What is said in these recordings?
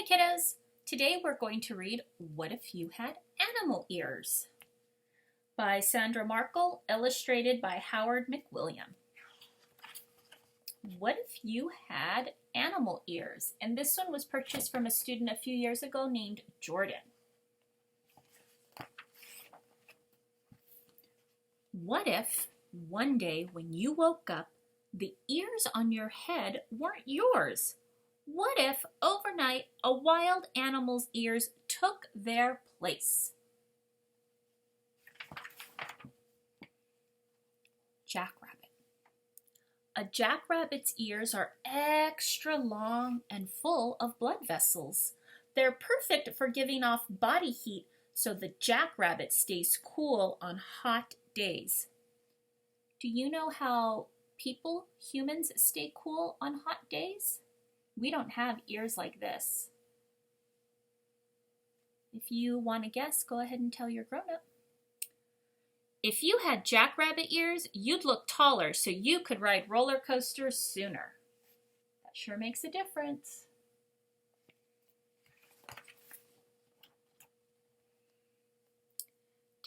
Hi kiddos! Today we're going to read What If You Had Animal Ears by Sandra Markle, illustrated by Howard McWilliam. What if you had animal ears? And this one was purchased from a student a few years ago named Jordan. What if one day when you woke up, the ears on your head weren't yours? What if overnight a wild animal's ears took their place? Jackrabbit. A jackrabbit's ears are extra long and full of blood vessels. They're perfect for giving off body heat so the jackrabbit stays cool on hot days. Do you know how humans, stay cool on hot days? We don't have ears like this. If you want to guess, go ahead and tell your grown-up. If you had jackrabbit ears, you'd look taller so you could ride roller coasters sooner. That sure makes a difference.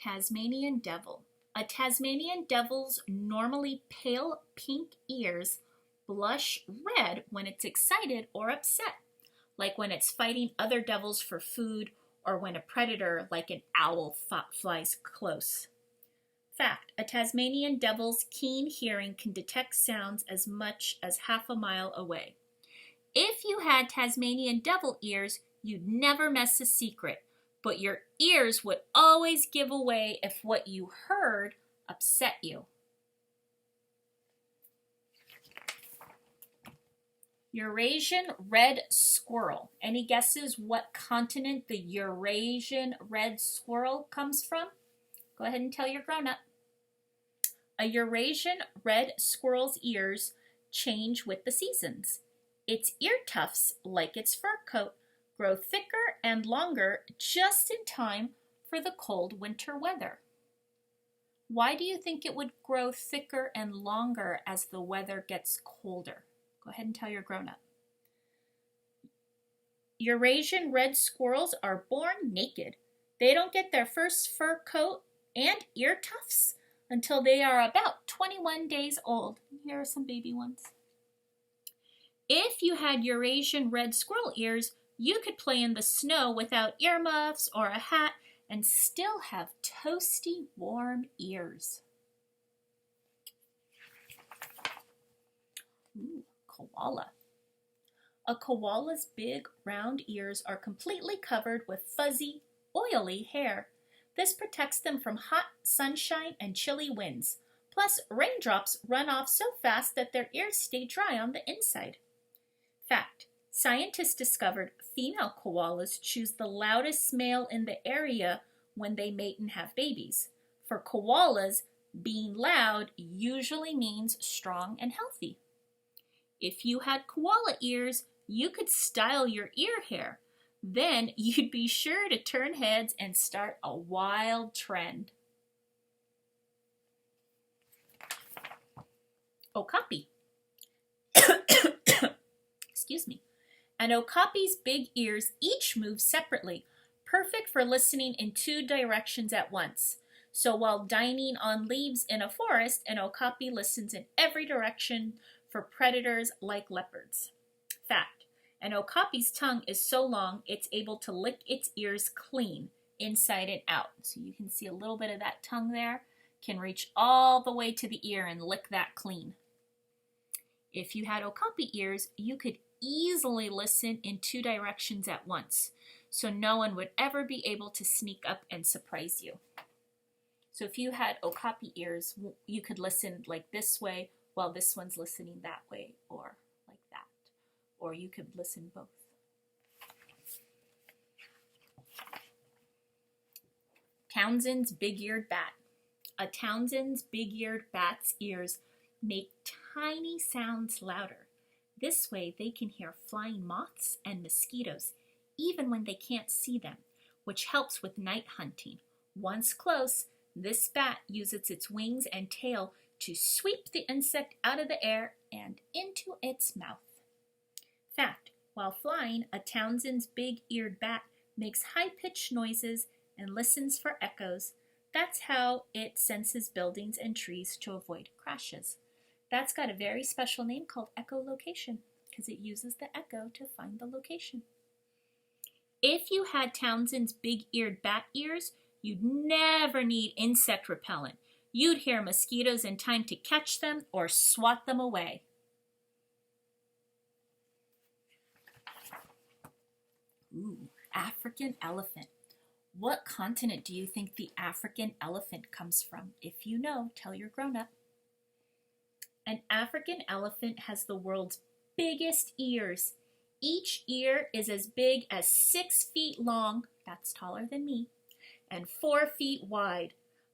Tasmanian devil. A Tasmanian devil's normally pale pink ears blush red when it's excited or upset, like when it's fighting other devils for food or when a predator like an owl flies close. Fact, a Tasmanian devil's keen hearing can detect sounds as much as half a mile away. If you had Tasmanian devil ears, you'd never mess a secret, but your ears would always give away if what you heard upset you. Eurasian red squirrel. Any guesses what continent the Eurasian red squirrel comes from? Go ahead and tell your grown-up. A Eurasian red squirrel's ears change with the seasons. Its ear tufts, like its fur coat, grow thicker and longer just in time for the cold winter weather. Why do you think it would grow thicker and longer as the weather gets colder? Go ahead and tell your grown-up. Eurasian red squirrels are born naked. They don't get their first fur coat and ear tufts until they are about 21 days old. Here are some baby ones. If you had Eurasian red squirrel ears, you could play in the snow without earmuffs or a hat and still have toasty, warm ears. Ooh, koala. A koala's big, round ears are completely covered with fuzzy, oily hair. This protects them from hot sunshine and chilly winds. Plus, raindrops run off so fast that their ears stay dry on the inside. Fact, scientists discovered female koalas choose the loudest male in the area when they mate and have babies. For koalas, being loud usually means strong and healthy. If you had koala ears, you could style your ear hair. Then you'd be sure to turn heads and start a wild trend. Okapi. Excuse me. An okapi's big ears each move separately, perfect for listening in two directions at once. So while dining on leaves in a forest, an okapi listens in every direction for predators like leopards. Fact, an okapi's tongue is so long it's able to lick its ears clean, inside and out. So you can see a little bit of that tongue there, can reach all the way to the ear and lick that clean. If you had okapi ears, you could easily listen in two directions at once, so no one would ever be able to sneak up and surprise you. So if you had okapi ears, you could listen like this way while this one's listening that way, or like that. Or you could listen both. Townsend's big-eared bat. A Townsend's big-eared bat's ears make tiny sounds louder. This way they can hear flying moths and mosquitoes, even when they can't see them, which helps with night hunting. Once close, this bat uses its wings and tail to sweep the insect out of the air and into its mouth. Fact, While flying, a Townsend's big-eared bat makes high-pitched noises and listens for echoes. That's how it senses buildings and trees to avoid crashes. That's got a very special name called echolocation because it uses the echo to find the location. If you had Townsend's big-eared bat ears, you'd never need insect repellent. You'd hear mosquitoes in time to catch them or swat them away. Ooh, African elephant. What continent do you think the African elephant comes from? If you know, tell your grown-up. An African elephant has the world's biggest ears. Each ear is as big as 6 feet long, that's taller than me, and 4 feet wide.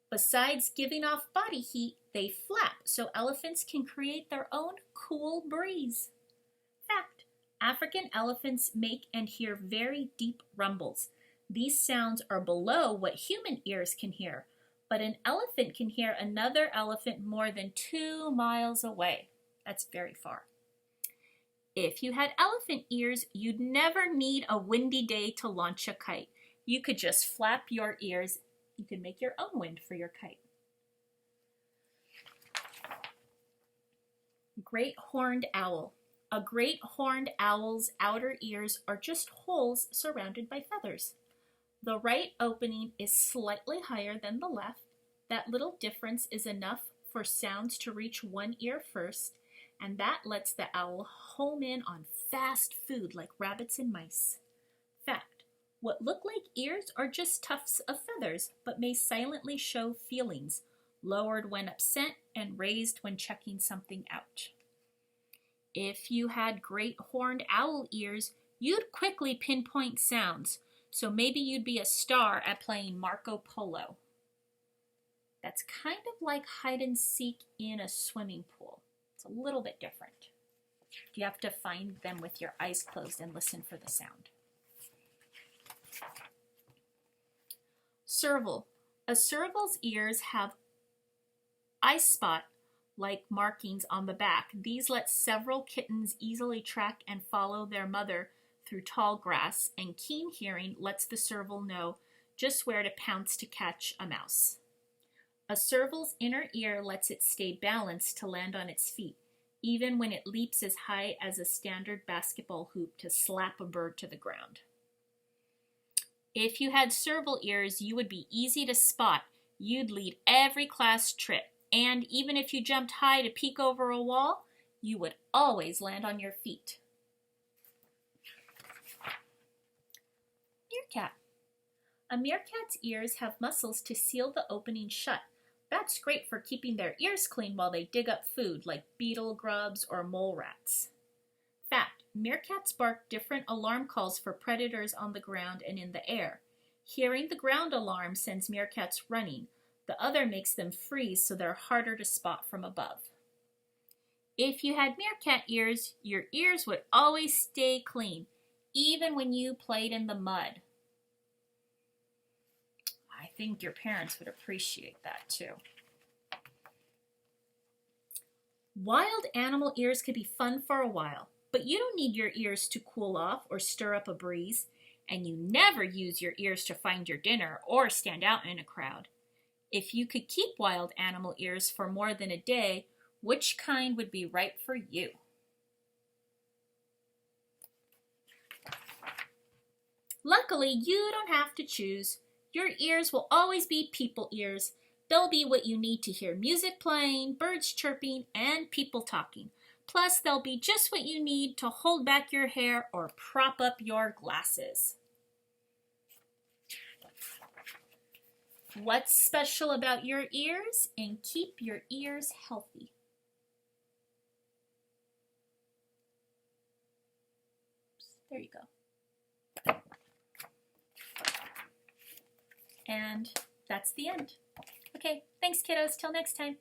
Besides giving off body heat, they flap so elephants can create their own cool breeze. Fact, African elephants make and hear very deep rumbles. These sounds are below what human ears can hear, but an elephant can hear another elephant more than 2 miles away. That's very far. If you had elephant ears, you'd never need a windy day to launch a kite. You could just flap your ears. You could make your own wind for your kite. Great horned owl. A great horned owl's outer ears are just holes surrounded by feathers. The right opening is slightly higher than the left. That little difference is enough for sounds to reach one ear first, and that lets the owl home in on fast food like rabbits and mice. Fact, what look like ears are just tufts of feathers, but may silently show feelings, lowered when upset and raised when checking something out. If you had great horned owl ears, you'd quickly pinpoint sounds, so maybe you'd be a star at playing Marco Polo. That's kind of like hide and seek in a swimming pool. It's a little bit different. You have to find them with your eyes closed and listen for the sound. Serval. A serval's ears have eye spot-like markings on the back. These let several kittens easily track and follow their mother through tall grass, and keen hearing lets the serval know just where to pounce to catch a mouse. A serval's inner ear lets it stay balanced to land on its feet, even when it leaps as high as a standard basketball hoop to slap a bird to the ground. If you had serval ears, you would be easy to spot. You'd lead every class trip, and even if you jumped high to peek over a wall, you would always land on your feet. Meerkat. A meerkat's ears have muscles to seal the opening shut. That's great for keeping their ears clean while they dig up food like beetle grubs or mole rats. Fact, meerkats bark different alarm calls for predators on the ground and in the air. Hearing the ground alarm sends meerkats running. The other makes them freeze so they're harder to spot from above. If you had meerkat ears, your ears would always stay clean, even when you played in the mud. I think your parents would appreciate that too. Wild animal ears could be fun for a while, but you don't need your ears to cool off or stir up a breeze, and you never use your ears to find your dinner or stand out in a crowd. If you could keep wild animal ears for more than a day, which kind would be right for you? Luckily, you don't have to choose. Your ears will always be people ears. They'll be what you need to hear music playing, birds chirping, and people talking. Plus, they'll be just what you need to hold back your hair or prop up your glasses. What's special about your ears? And keep your ears healthy. There you go. And that's the end. Okay, thanks kiddos, till next time.